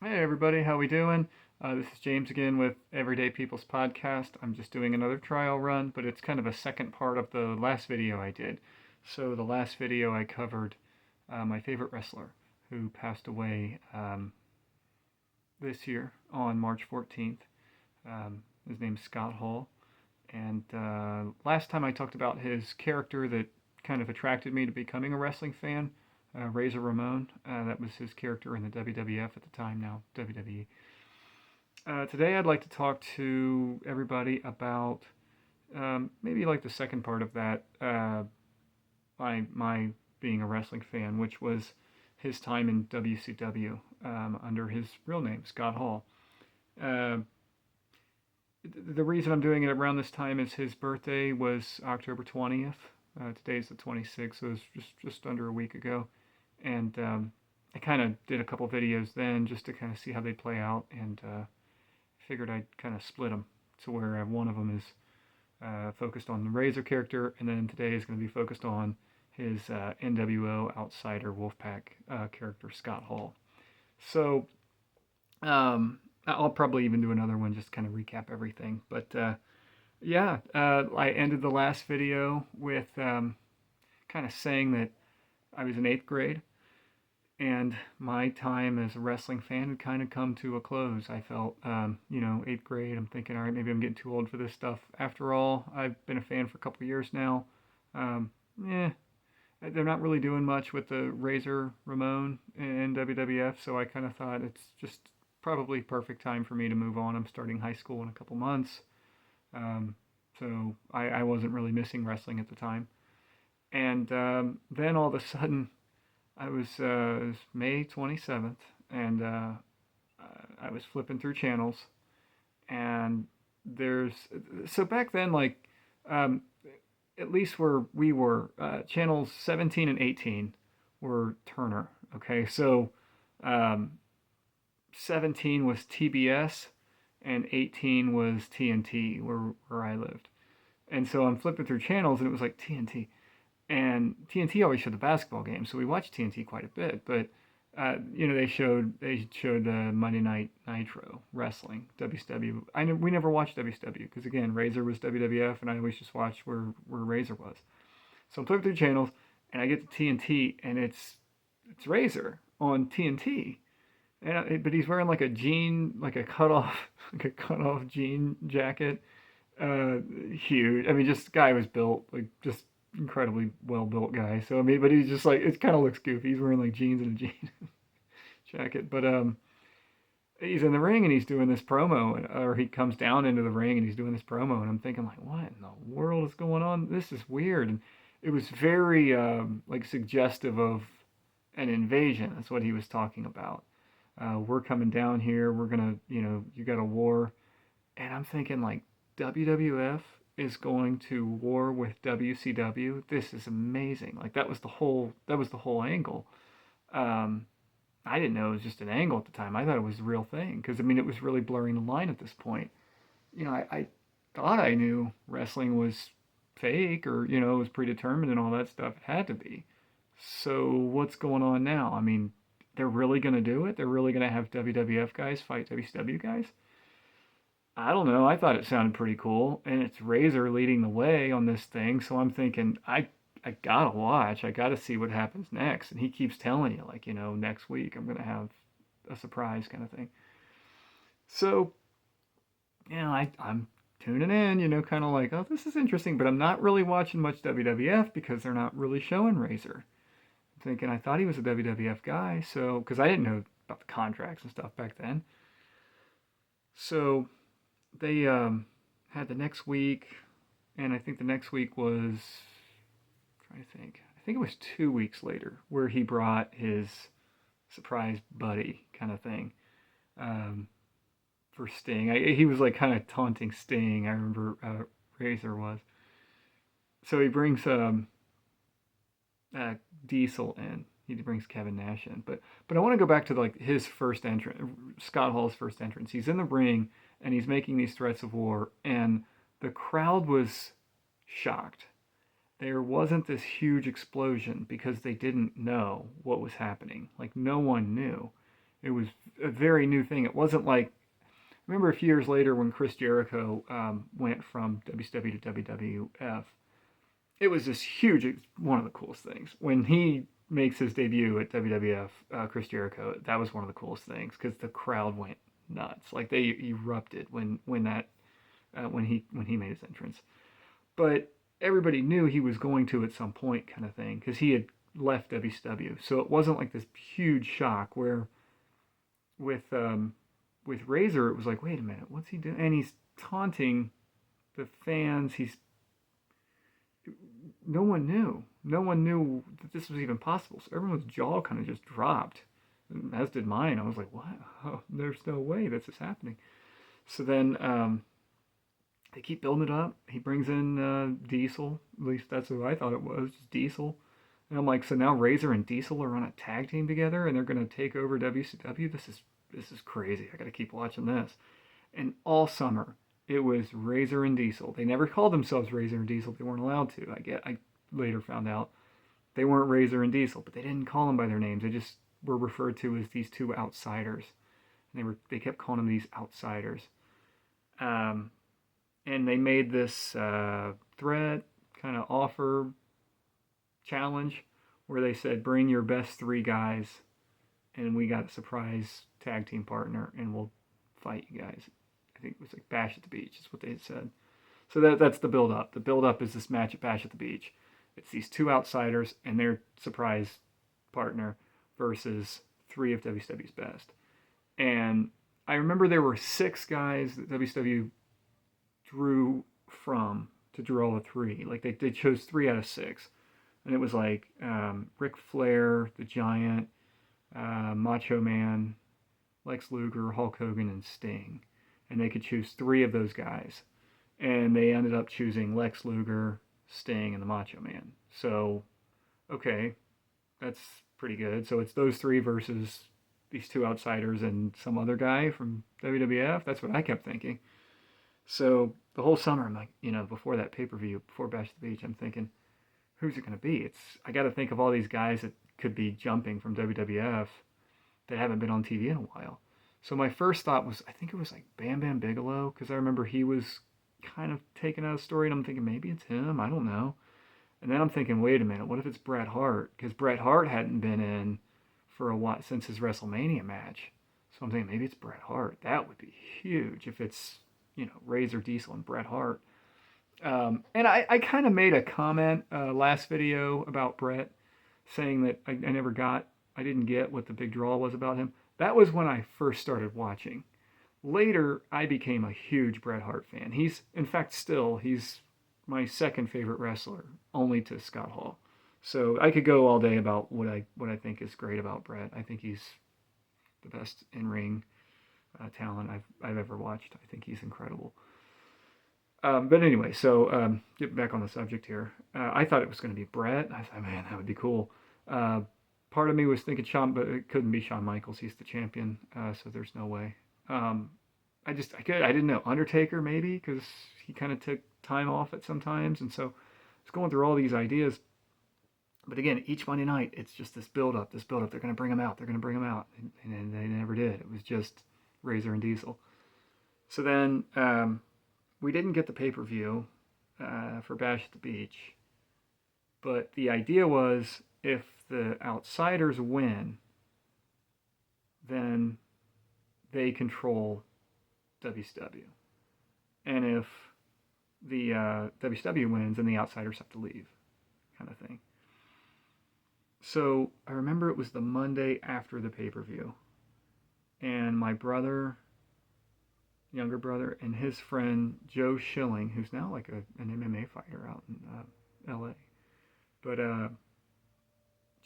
Hey everybody, how we doing? This is James again with Everyday People's Podcast. I'm just doing another trial run, but it's kind of a second part of the last video I did. So the last video I covered my favorite wrestler who passed away this year on March 14th. His name's Scott Hall. And last time I talked about his character that kind of attracted me to becoming a wrestling fan, Razor Ramon. That was his character in the WWF at the time, now WWE. Today I'd like to talk to everybody about maybe like the second part of that, my being a wrestling fan, which was his time in WCW under his real name, Scott Hall. Uh, the reason I'm doing it around this time is his birthday was October 20th. Today's the 26th, so it was just under a week ago. And I kind of did a couple videos then just to kind of see how they play out, and figured I'd kind of split them to where one of them is focused on the Razor character, and then today is going to be focused on his NWO Outsider Wolfpack character, Scott Hall. So I'll probably even do another one just to kind of recap everything. But yeah, I ended the last video with kind of saying that I was in 8th grade and my time as a wrestling fan had kind of come to a close. I felt, 8th grade, I'm thinking, all right, maybe I'm getting too old for this stuff. After all, I've been a fan for a couple of years now. Um, yeah, they're not really doing much with the Razor Ramon in WWF, so I kind of thought it's just probably perfect time for me to move on. I'm starting high school in a couple months, so I wasn't really missing wrestling at the time. And then all of a sudden, it was May 27th, and I was flipping through channels, and there's so back then, like, um, at least where we were, channels 17 and 18 were Turner. Okay, so um, 17 was TBS, and 18 was TNT, where I lived. And so I'm flipping through channels, and it was like TNT. And TNT always showed the basketball games, so we watched TNT quite a bit. But they showed Monday Night Nitro wrestling, WCW. We never watched WCW because again, Razor was WWF, and I always just watched where Razor was. So I'm flipping through channels, and I get to TNT, and it's Razor on TNT. But he's wearing like a jean, like a cut off, like a cut off jean jacket. Uh, Huge. I mean, just guy was built like just incredibly well built guy. So I mean, but he's just like it kind of looks goofy. He's wearing like jeans and a jean jacket. But he's in the ring and he's doing this promo, or he comes down into the ring and he's doing this promo, and I'm thinking like, what in the world is going on? This is weird. And it was very like suggestive of an invasion. That's what he was talking about. We're coming down here. We're gonna, you got a war, and I'm thinking like WWF is going to war with WCW. This is amazing. Like that was the whole angle. Um, I didn't know it was just an angle at the time. I thought it was a real thing because I mean it was really blurring the line at this point. I thought I knew wrestling was fake or it was predetermined and all that stuff. It had to be. So what's going on now? I mean, they're really going to do it? They're really going to have WWF guys fight WCW guys? I don't know. I thought it sounded pretty cool, and it's Razor leading the way on this thing. So I'm thinking, I gotta watch. I gotta see what happens next. And he keeps telling you, like, next week I'm gonna have a surprise kind of thing. So I'm tuning in, kind of like, oh, this is interesting, but I'm not really watching much WWF because they're not really showing Razor. I'm thinking I thought he was a WWF guy, so because I didn't know about the contracts and stuff back then. So they had the next week, and I think the next week was, I'm trying to think. I think it was 2 weeks later where he brought his surprise buddy kind of thing for Sting. He was like kind of taunting Sting. I remember Razor was. So he brings Diesel in. He brings Kevin Nash in. But I want to go back to like his first entrance, Scott Hall's first entrance. He's in the ring and he's making these threats of war, and the crowd was shocked. There wasn't this huge explosion because they didn't know what was happening. Like no one knew. It was a very new thing. It wasn't like, remember a few years later when Chris Jericho went from WCW to WWF, it was this huge, one of the coolest things. When he makes his debut at WWF, Chris Jericho, that was one of the coolest things because the crowd went nuts. Like they erupted when he made his entrance. But everybody knew he was going to at some point, kind of thing, because he had left WCW. So it wasn't like this huge shock where with Razor it was like, wait a minute, what's he doing? And he's taunting the fans. No one knew. No one knew that this was even possible. So everyone's jaw kind of just dropped, as did mine. I was like, what? Oh, there's no way this is happening. So then they keep building it up. He brings in Diesel. At least that's who I thought it was, just Diesel. And I'm like, so now Razor and Diesel are on a tag team together, and they're going to take over WCW. This is crazy. I got to keep watching this. And all summer, it was Razor and Diesel. They never called themselves Razor and Diesel. They weren't allowed to. I later found out they weren't Razor and Diesel, but they didn't call them by their names. They just were referred to as these two outsiders. And they kept calling them these outsiders. And they made this threat kind of offer challenge where they said, bring your best 3 guys and we got a surprise tag team partner and we'll fight you guys. I think it was like Bash at the Beach is what they had said. So that's the build up. The build up is this match at Bash at the Beach. It's these 2 outsiders and their surprise partner versus 3 of WCW's best. And I remember there were 6 guys that WCW drew from to draw a 3. Like they chose 3 out of 6. And it was like Ric Flair, the Giant, Macho Man, Lex Luger, Hulk Hogan, and Sting. And they could choose 3 of those guys. And they ended up choosing Lex Luger, Sting, and the Macho Man. So, okay, that's pretty good. So it's those 3 versus these 2 outsiders and some other guy from WWF. That's what I kept thinking. So the whole summer, I'm like, before that pay-per-view, before Bash at the Beach, I'm thinking, who's it going to be? I got to think of all these guys that could be jumping from WWF that haven't been on TV in a while. So my first thought was, I think it was like Bam Bam Bigelow, because I remember he was kind of taken out of the story, and I'm thinking maybe it's him. I don't know. And then I'm thinking, wait a minute, what if it's Bret Hart? Because Bret Hart hadn't been in for a while since his WrestleMania match. So I'm thinking maybe it's Bret Hart. That would be huge if it's, Razor, Diesel, and Bret Hart. And I kind of made a comment last video about Bret, saying that I didn't get what the big draw was about him. That was when I first started watching. Later, I became a huge Bret Hart fan. He's my second favorite wrestler, only to Scott Hall. So I could go all day about what I think is great about Bret. I think he's the best in-ring talent I've ever watched. I think he's incredible. But anyway, so getting back on the subject here, I thought it was going to be Bret. I thought, man, that would be cool. Part of me was thinking Shawn, but it couldn't be Shawn Michaels. He's the champion, so there's no way. I didn't know. Undertaker maybe, because he kind of took time off at some times, and so I was going through all these ideas. But again, each Monday night, it's just this build up. They're going to bring him out. And they never did. It was just Razor and Diesel. So then we didn't get the pay-per-view for Bash at the Beach. But the idea was if the outsiders win, then they control WCW. And if the WCW wins, then the outsiders have to leave, kind of thing. So I remember it was the Monday after the pay-per-view. And my brother, younger brother, and his friend Joe Schilling, who's now like an MMA fighter out in LA. But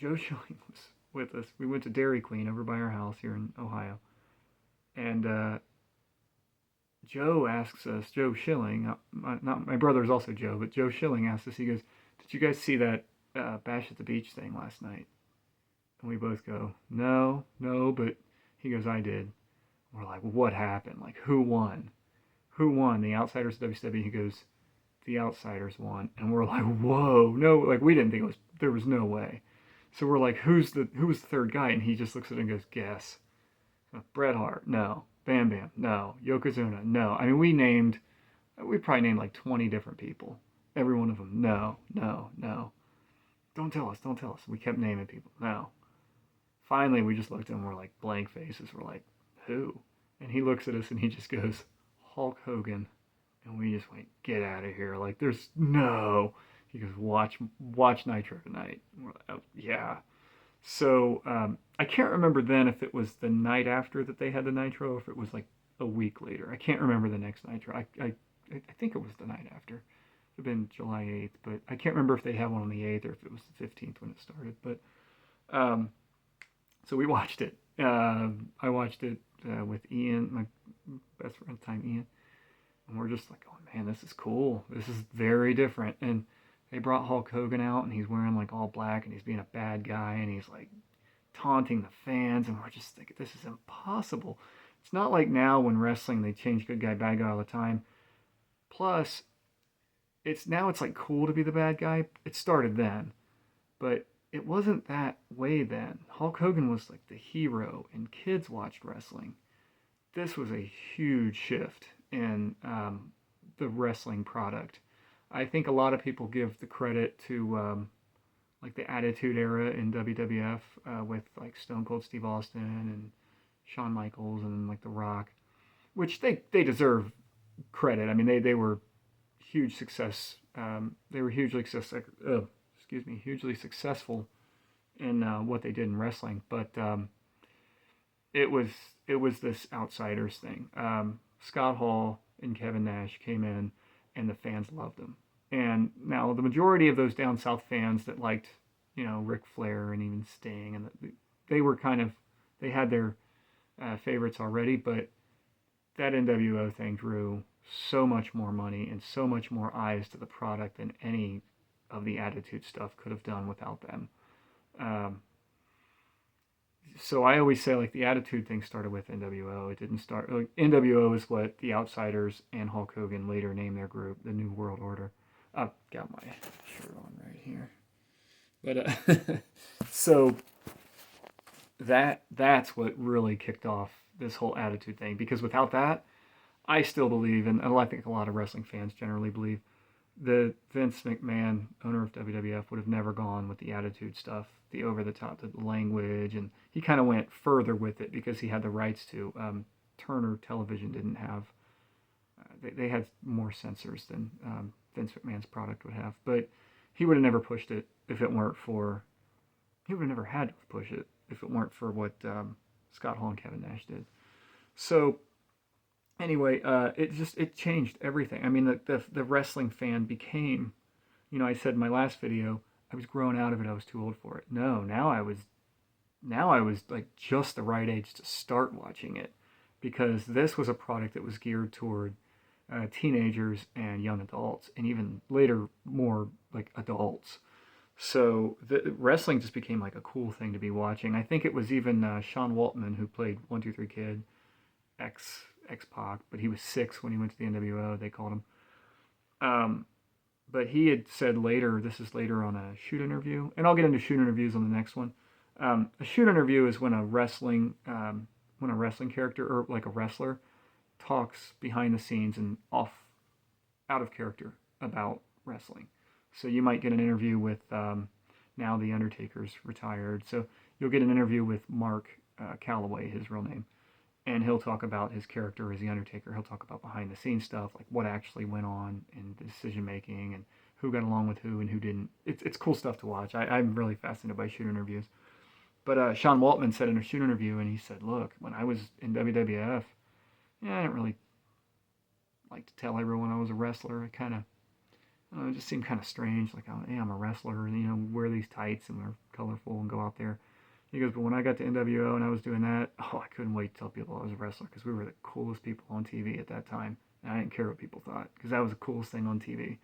Joe Schilling was with us. We went to Dairy Queen over by our house here in Ohio. And Joe asks us, Joe Schilling, not my brother's also Joe, but Joe Schilling asks us, he goes, did you guys see that Bash at the Beach thing last night? And we both go, no, but he goes, I did. We're like, well, what happened? Like, who won? Who won? The Outsiders of WCW? He goes, the Outsiders won. And we're like, whoa, no, like we didn't think there was no way. So we're like, who was the third guy? And he just looks at it and goes, guess. Bret Hart, no. Bam Bam, no. Yokozuna, no. I mean, we probably named like 20 different people. Every one of them, no, no, no. Don't tell us, don't tell us. We kept naming people, no. Finally, we just looked at him, we're like blank faces. We're like, who? And he looks at us and he just goes, Hulk Hogan. And we just went, get out of here. Like, there's no. He goes, watch Nitro tonight. And we're like, oh, yeah. So I can't remember then if it was the night after that they had the Nitro, or if it was like a week later. I can't remember the next Nitro. I think it was the night after. It would have been July 8th, but I can't remember if they had one on the 8th or if it was the 15th when it started. But so we watched it. I watched it with Ian, my best friend at the time, Ian. And we're just like, oh man, this is cool. This is very different. And they brought Hulk Hogan out, and he's wearing like all black, and he's being a bad guy, and he's like taunting the fans, and we're just thinking, this is impossible. It's not like now when wrestling they change good guy, bad guy all the time. Plus, it's like cool to be the bad guy. It started then, but it wasn't that way then. Hulk Hogan was like the hero, and kids watched wrestling. This was a huge shift in the wrestling product. I think a lot of people give the credit to like the Attitude Era in WWF with like Stone Cold Steve Austin and Shawn Michaels and like The Rock, which they deserve credit. I mean, they were huge success. They were hugely successful in what they did in wrestling. But it was this outsiders thing. Scott Hall and Kevin Nash came in, and the fans loved them. And now the majority of those down south fans that liked, Ric Flair and even Sting, and they had their favorites already, but that NWO thing drew so much more money and so much more eyes to the product than any of the Attitude stuff could have done without them. So I always say like the Attitude thing started with NWO. It didn't start. Like, NWO is what the Outsiders and Hulk Hogan later named their group, the New World Order. I've got my shirt on right here. But so that's what really kicked off this whole Attitude thing, because without that, I still believe, and I think a lot of wrestling fans generally believe, that Vince McMahon, owner of WWF, would have never gone with the Attitude stuff, the over-the-top, the language, and he kind of went further with it because he had the rights to. Turner Television didn't have, they had more censors than Vince McMahon's product would have, but he would have never pushed it if it weren't for, he would have never had to push it if it weren't for what Scott Hall and Kevin Nash did. So anyway, it changed everything. I mean, the wrestling fan became, I said in my last video, I was growing out of it. I was too old for it. No, now I was like just the right age to start watching it, because this was a product that was geared toward teenagers and young adults, and even later more like adults. So the wrestling just became like a cool thing to be watching. I think it was even Sean Waltman who played 1-2-3 Kid, X-Pac, but he was 6 when he went to the NWO, they called him. But he had said later, this is later on a shoot interview, and I'll get into shoot interviews on the next one. A shoot interview is when a wrestling character, or like a wrestler, talks behind the scenes and out of character about wrestling. So you might get an interview with, now The Undertaker's retired, so you'll get an interview with Mark Calloway, his real name, and he'll talk about his character as The Undertaker. He'll talk about behind the scenes stuff, like what actually went on in the decision making and who got along with who and who didn't. It's cool stuff to watch. I'm really fascinated by shoot interviews. But Sean Waltman said in a shoot interview, and he said, look, when I was in WWF, I didn't really like to tell everyone I was a wrestler. I kind of, it just seemed kind of strange. Like, hey, I'm a wrestler, and, wear these tights and we're colorful and go out there. He goes, but when I got to NWO and I was doing that, I couldn't wait to tell people I was a wrestler, because we were the coolest people on TV at that time. And I didn't care what people thought, because that was the coolest thing on TV.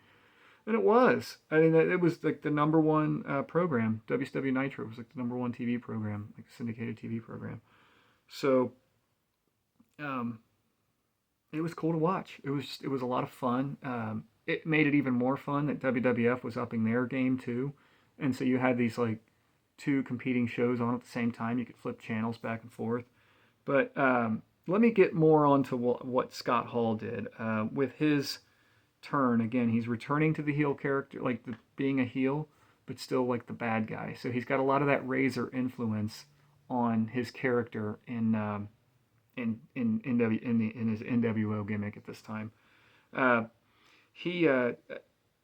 And it was. I mean, it was like the number one program. WCW Nitro was like the number one TV program, like a syndicated TV program. So, it was cool to watch. It was a lot of fun. It made it even more fun that WWF was upping their game too. And so you had these like 2 competing shows on at the same time. You could flip channels back and forth. But let me get more onto what Scott Hall did with his turn. Again, he's returning to the heel character, like being a heel, but still like the bad guy. So he's got a lot of that Razor influence on his character in his NWO gimmick at this time. Uh, he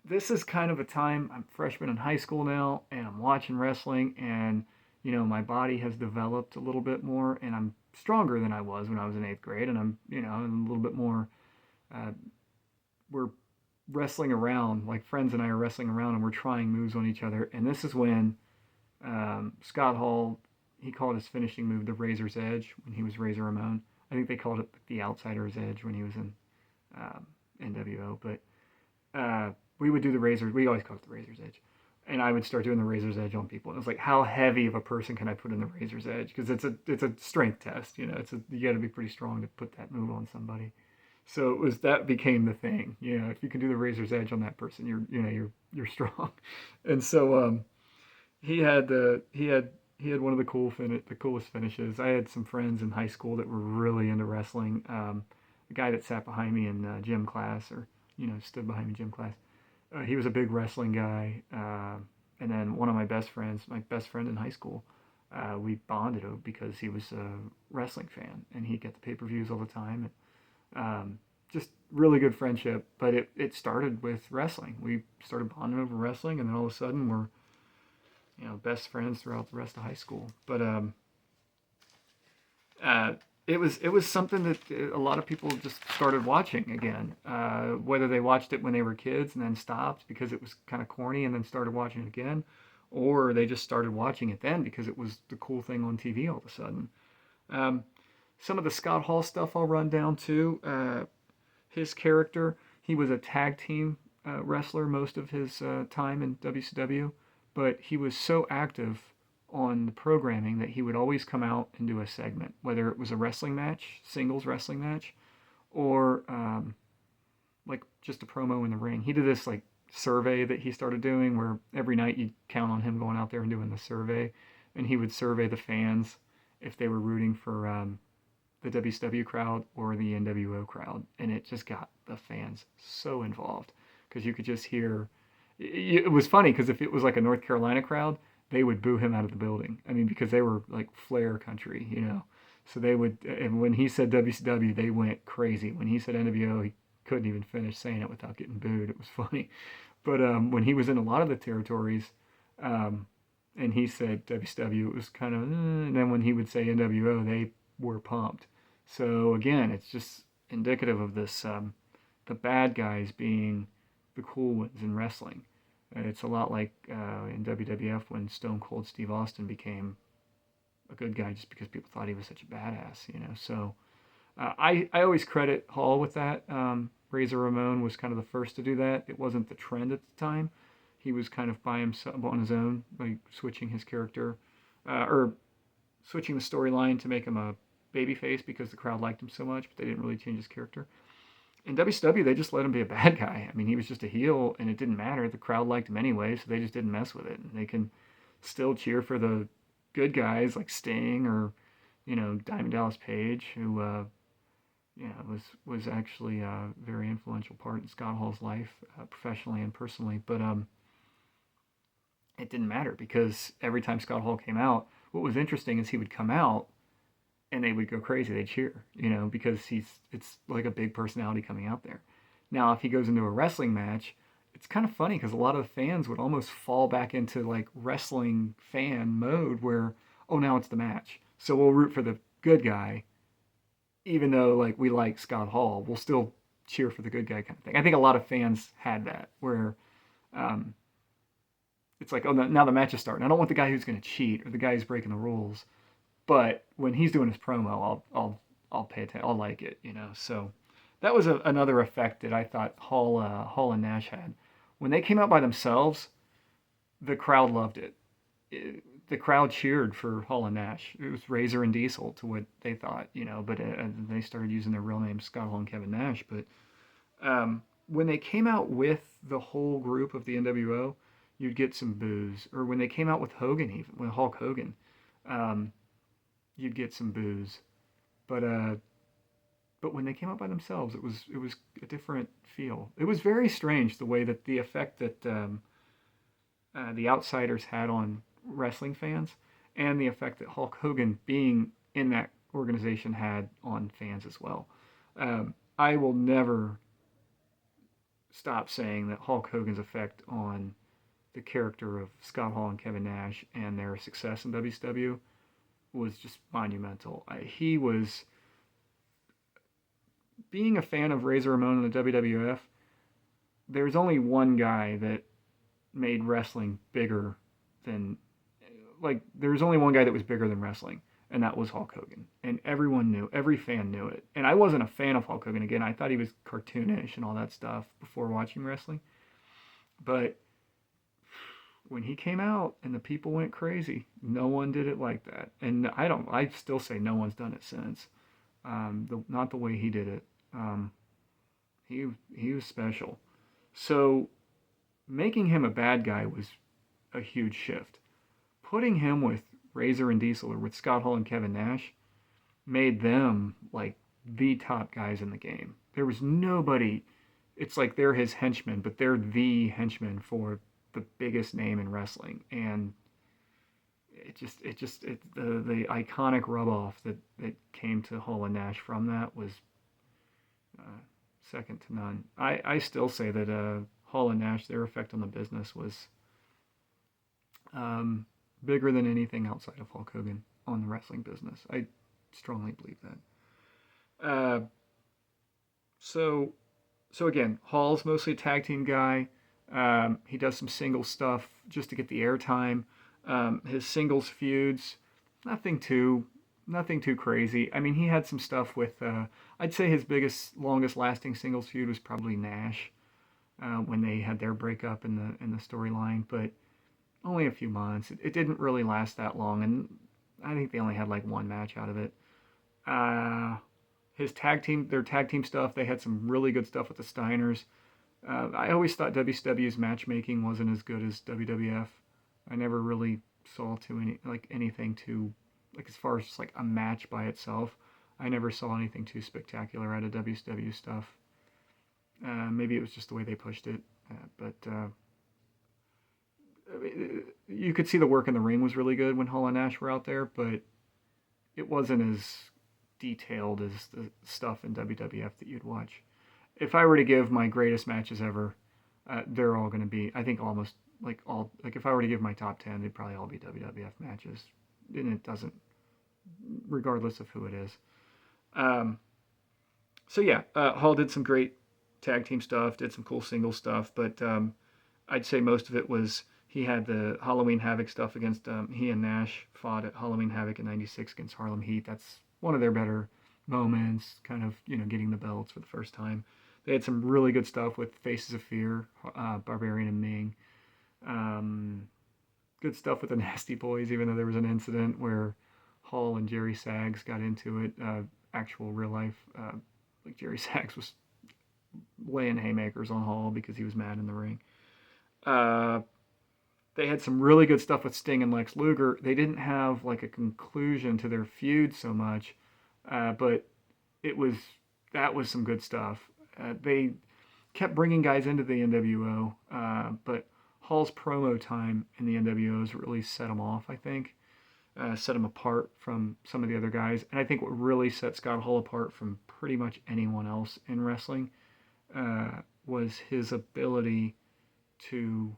This is kind of a time. I'm a freshman in high school now, and I'm watching wrestling, and my body has developed a little bit more, and I'm stronger than I was when I was in eighth grade, and I'm a little bit more. Uh, we're wrestling around, like friends and I are wrestling around, and we're trying moves on each other, and this is when Scott Hall, he called his finishing move the Razor's Edge when he was Razor Ramon. I think they called it the Outsider's Edge when he was in um, NWO, but we would do the Razor. We always called it the Razor's Edge, and I would start doing the Razor's Edge on people. And it was like, how heavy of a person can I put in the Razor's Edge? Because it's a strength test. You got to be pretty strong to put that move on somebody. So that became the thing. If you can do the Razor's Edge on that person, you're strong. And so he had one of the coolest finishes. I had some friends in high school that were really into wrestling. The guy that sat behind me in gym class, or stood behind me in gym class, he was a big wrestling guy. And then one of my best friends, my best friend in high school, we bonded because he was a wrestling fan and he'd get the pay-per-views all the time. And, just really good friendship. But it started with wrestling. We started bonding over wrestling, and then all of a sudden we're best friends throughout the rest of high school. But uh, it was something that a lot of people just started watching again. Whether they watched it when they were kids and then stopped because it was kind of corny and then started watching it again, or they just started watching it then because it was the cool thing on TV all of a sudden. Um, some of the Scott Hall stuff I'll run down too. His character, he was a tag team wrestler most of his time in WCW, but he was so active on the programming that he would always come out and do a segment, whether it was a wrestling match, singles wrestling match, or like just a promo in the ring. He did this like survey that he started doing where every night you'd count on him going out there and doing the survey, and he would survey the fans if they were rooting for the WCW crowd or the NWO crowd, and it just got the fans so involved because you could just hear. It was funny because if it was like a North Carolina crowd, they would boo him out of the building. I mean, because they were like Flair country. So they would, and when he said WCW, they went crazy. When he said NWO, he couldn't even finish saying it without getting booed. It was funny. But when he was in a lot of the territories, um, and he said WCW, it was kind of, and then when he would say NWO, they were pumped. So again, it's just indicative of this, the bad guys being the cool ones in wrestling. It's a lot like in WWF when Stone Cold Steve Austin became a good guy just because people thought he was such a badass. So I always credit Hall with that. Razor Ramon was kind of the first to do that. It wasn't the trend at the time. He was kind of by himself on his own, like switching his character, or switching the storyline to make him a babyface because the crowd liked him so much, but they didn't really change his character. In WCW, they just let him be a bad guy. I mean, he was just a heel, and it didn't matter. The crowd liked him anyway, so they just didn't mess with it. And they can still cheer for the good guys like Sting or, Diamond Dallas Page, who, was actually a very influential part in Scott Hall's life, professionally and personally. But it didn't matter because every time Scott Hall came out, what was interesting is he would come out and they would go crazy. They'd cheer, because it's like a big personality coming out there. Now, if he goes into a wrestling match, it's kind of funny because a lot of fans would almost fall back into like wrestling fan mode where, oh, now it's the match. So we'll root for the good guy, even though like we like Scott Hall, we'll still cheer for the good guy kind of thing. I think a lot of fans had that where um, it's like, oh, now the match is starting. I don't want the guy who's going to cheat or the guy who's breaking the rules. But when he's doing his promo, I'll pay attention. I'll like it. So that was another effect that I thought Hall and Nash had. When they came out by themselves, the crowd loved it. The crowd cheered for Hall and Nash. It was Razor and Diesel to what they thought. But they started using their real names, Scott Hall and Kevin Nash. But when they came out with the whole group of the NWO, you'd get some boos. Or when they came out with Hogan, even with Hulk Hogan. You'd get some boos. But when they came out by themselves, it was a different feel. It was very strange the way that the effect that the Outsiders had on wrestling fans, and the effect that Hulk Hogan being in that organization had on fans as well. I will never stop saying that Hulk Hogan's effect on the character of Scott Hall and Kevin Nash and their success in WCW was just monumental. He was being a fan of Razor Ramon in the WWF. There's only one guy that made wrestling bigger than, like, there's only one guy that was bigger than wrestling, and that was Hulk Hogan. And everyone knew, every fan knew it. And I wasn't a fan of Hulk Hogan. Again, I thought he was cartoonish and all that stuff before watching wrestling. But when he came out and the people went crazy, no one did it like that. And I still say no one's done it since. Not the way he did it. He was special. So making him a bad guy was a huge shift. Putting him with Razor and Diesel, or with Scott Hall and Kevin Nash, made them like the top guys in the game. There was nobody. It's like they're his henchmen, but they're the henchmen for the biggest name in wrestling. And the iconic rub off that came to Hall and Nash from that was second to none. I still say that Hall and Nash, their effect on the business was bigger than anything outside of Hulk Hogan on the wrestling business. I strongly believe that. So again, Hall's mostly a tag team guy. He does some single stuff just to get the airtime. His singles feuds, nothing too crazy. I mean, he had some stuff with. I'd say his longest lasting singles feud was probably Nash, when they had their breakup in the storyline, but only a few months. It didn't really last that long, and I think they only had like one match out of it. Their tag team stuff, they had some really good stuff with the Steiners. I always thought WCW's matchmaking wasn't as good as WWF. I never really saw anything too, like, as far as just like a match by itself. I never saw anything too spectacular out of WCW stuff. Maybe it was just the way they pushed it, but you could see the work in the ring was really good when Hall and Nash were out there, but it wasn't as detailed as the stuff in WWF that you'd watch. If I were to give my greatest matches ever, they're all going to be, I think, almost if I were to give my top 10, they'd probably all be WWF matches. And it doesn't, regardless of who it is. So yeah, Hall did some great tag team stuff, did some cool single stuff, but I'd say most of it was, he had the Halloween Havoc stuff against, he and Nash fought at Halloween Havoc in '96 against Harlem Heat. That's one of their better moments, kind of, getting the belts for the first time. They had some really good stuff with Faces of Fear, Barbarian and Ming. Good stuff with the Nasty Boys, even though there was an incident where Hall and Jerry Sags got into it, actual real life. Like, Jerry Sags was laying haymakers on Hall because he was mad in the ring. They had some really good stuff with Sting and Lex Luger. They didn't have like a conclusion to their feud so much, but that was some good stuff. They kept bringing guys into the NWO, but Hall's promo time in the NWOs really set him off, I think. Set him apart from some of the other guys. And I think what really set Scott Hall apart from pretty much anyone else in wrestling was his ability to,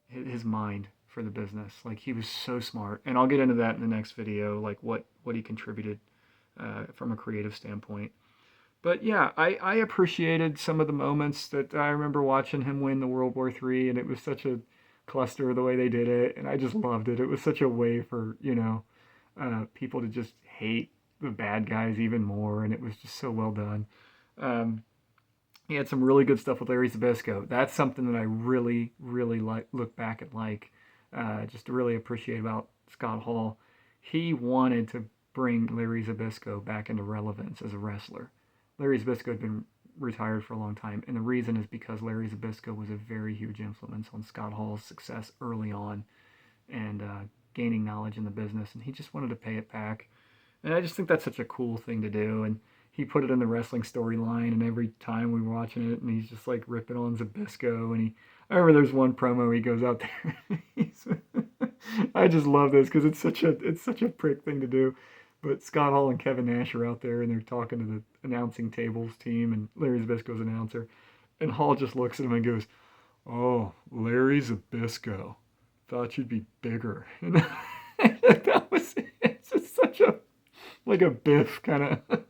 his mind for the business. Like, he was so smart. And I'll get into that in the next video, like what he contributed from a creative standpoint. But yeah, I appreciated some of the moments that I remember watching him win the World War III, and it was such a cluster the way they did it, and I just loved it. It was such a way for, people to just hate the bad guys even more, and it was just so well done. He had some really good stuff with Larry Zbyszko. That's something that I really, really look back at, just to really appreciate about Scott Hall. He wanted to bring Larry Zbyszko back into relevance as a wrestler. Larry Zbyszko had been retired for a long time, and the reason is because Larry Zbyszko was a very huge influence on Scott Hall's success early on and gaining knowledge in the business, and he just wanted to pay it back. And I just think that's such a cool thing to do. And he put it in the wrestling storyline, and every time we were watching it, and he's just like ripping on Zabisco. And I remember there's one promo he goes out there. I just love this because it's such a prick thing to do. But Scott Hall and Kevin Nash are out there, and they're talking to the announcing tables team, and Larry Zabisco's announcer, and Hall just looks at him and goes, "Oh, Larry Zabisco, thought you'd be bigger." And that was it's just such a like a Biff kind of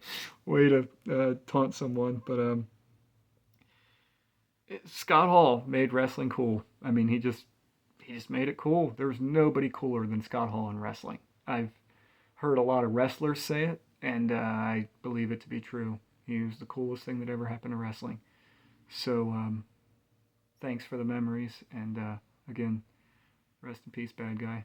way to taunt someone. But Scott Hall made wrestling cool. I mean, he just made it cool. There was nobody cooler than Scott Hall in wrestling. I've heard a lot of wrestlers say it, and I believe it to be true. He was the coolest thing that ever happened to wrestling. So thanks for the memories, and again, rest in peace, bad guy.